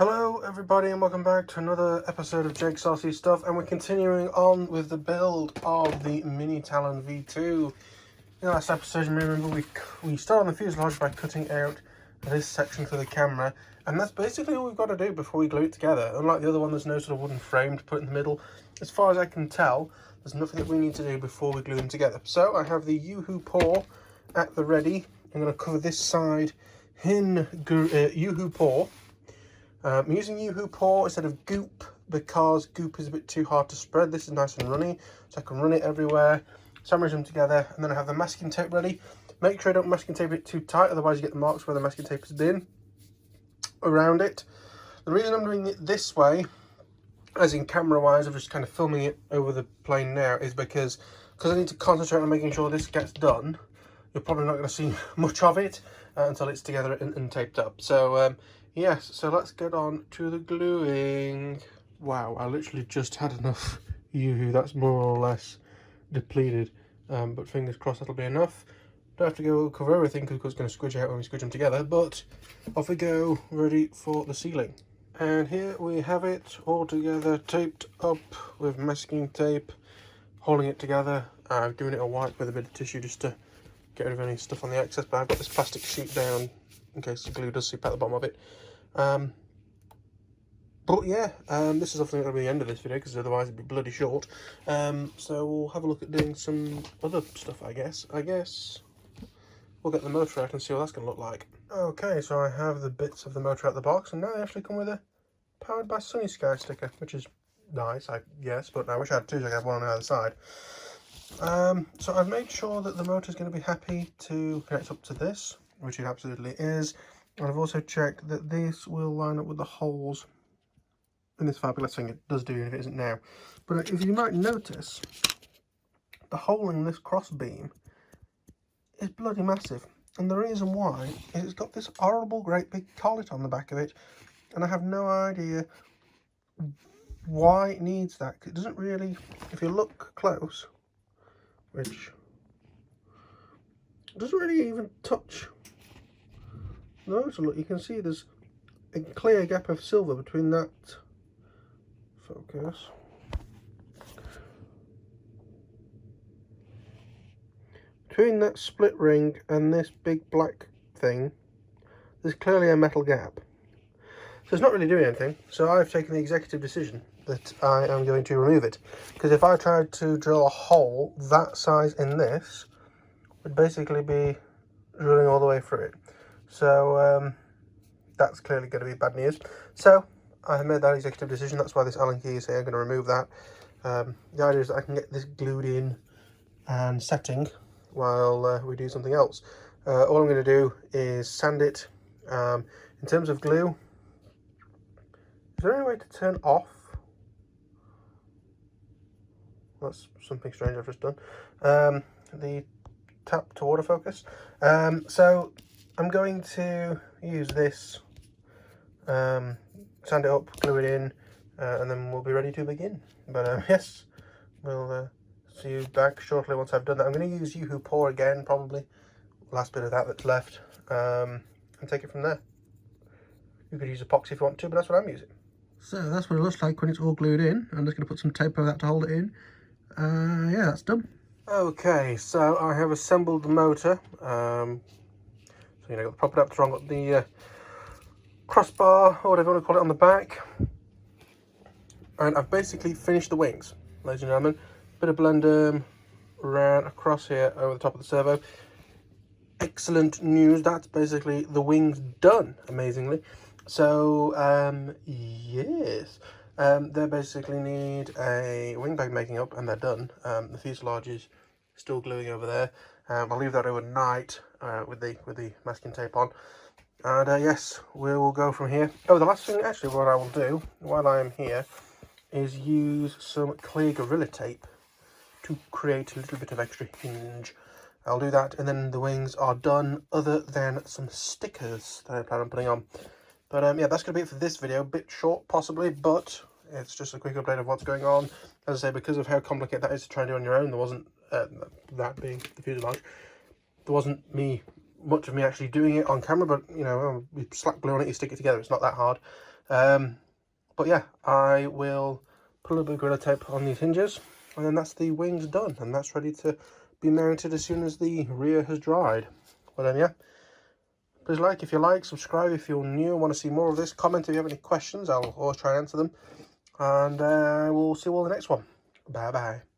Hello everybody and welcome back to another episode of Jake Saucy Stuff, and we're continuing on with the build of the Mini Talon V2. In the last episode, you may remember we started on the fuselage by cutting out this section for the camera, and that's basically all we've got to do before we glue it together. Unlike the other one, there's no sort of wooden frame to put in the middle. As far as I can tell, there's nothing that we need to do before we glue them together. So I have the Yoo-hoo paw at the ready. I'm going to cover this side in Yoo-hoo paw. I'm using Yoo-hoo paw instead of goop because goop is a bit too hard to spread. This is nice and runny, so I can run it everywhere, sandwich them together, and then I have the masking tape ready. Make sure I don't masking tape it too tight, otherwise you get the marks where the masking tape has been around it. The reason I'm doing it this way, as in camera-wise, I'm just kind of filming it over the plane now, is because I need to concentrate on making sure this gets done. You're probably not going to see much of it until it's together and taped up. So, yes, so let's get on to the gluing. Wow, I literally just had enough Yoo-hoo. That's more or less depleted, but fingers crossed that'll be enough. Don't have to go cover everything because it's going to squidge out when we squidge them together, but off we go, ready for the sealing. And here we have it all together, taped up with masking tape, holding it together. I'm giving it a wipe with a bit of tissue just to get rid of any stuff on the excess, but I've got this plastic sheet down in case the glue does seep out the bottom of it. But yeah, this is obviously going to be the end of this video because otherwise it'd be bloody short. So we'll have a look at doing some other stuff, I guess. We'll get the motor out and see what that's going to look like. Okay, so I have the bits of the motor out of the box, and now they actually come with a Powered by Sunny Sky sticker, which is nice, I guess, but I wish I had two so I could have one on the other side. So I've made sure that the motor is going to be happy to connect up to this, which it absolutely is. And I've also checked that this will line up with the holes in this fabulous thing. It does do if it isn't now. But if you might notice, the hole in this cross beam is bloody massive. And the reason why is it's got this horrible great big collet on the back of it. And I have no idea why it needs that. It doesn't really, if you look close, which doesn't really even touch. No, so look, you can see there's a clear gap of silver between that, focus, between that split ring and this big black thing. There's clearly a metal gap. So it's not really doing anything, so I've taken the executive decision that I am going to remove it. Because if I tried to drill a hole that size in this, it would basically be drilling all the way through it. So that's clearly going to be bad news. So I have made that executive decision. That's why this Allen key is here. I'm going to remove that. The idea is that I can get this glued in and setting while we do something else. All I'm going to do is sand it. In terms of glue, is there any way to turn off? That's something strange I've just done. The tap to autofocus. So I'm going to use this, sand it up, glue it in, and then we'll be ready to begin. But yes, we'll see you back shortly once I've done that. I'm going to use Yoo-hoo paw again, probably. Last bit of that's left, and take it from there. You could use epoxy if you want to, but that's what I'm using. So that's what it looks like when it's all glued in. I'm just going to put some tape over that to hold it in. Yeah, that's done. Okay, so I have assembled the motor. So you know, got the prop adapter on, got the crossbar, or whatever you want to call it, on the back. And I've basically finished the wings, ladies and gentlemen. Bit of blender ran across here over the top of the servo. Excellent news, that's basically the wings done, amazingly. So, yes, they basically need a wing bag making up, and they're done. The fuselage is still gluing over there. I'll leave that overnight with the masking tape on. And yes, we will go from here. Oh, the last thing, actually, what I will do while I am here is use some clear Gorilla Tape to create a little bit of extra hinge. I'll do that, and then the wings are done, other than some stickers that I plan on putting on. But yeah, that's going to be it for this video. A bit short, possibly, but it's just a quick update of what's going on. As I say, because of how complicated that is to try and do on your own, there wasn't, that being the fuselage, there wasn't much of me actually doing it on camera, but, you know, you slack glue on it, you stick it together, it's not that hard. But yeah, I will put a little bit of Gorilla Tape on these hinges, and then that's the wings done, and that's ready to be mounted as soon as the rear has dried. Well then, yeah, please like if you like, subscribe if you're new and want to see more of this, comment if you have any questions, I'll always try and answer them, and we'll see you all in the next one. Bye bye.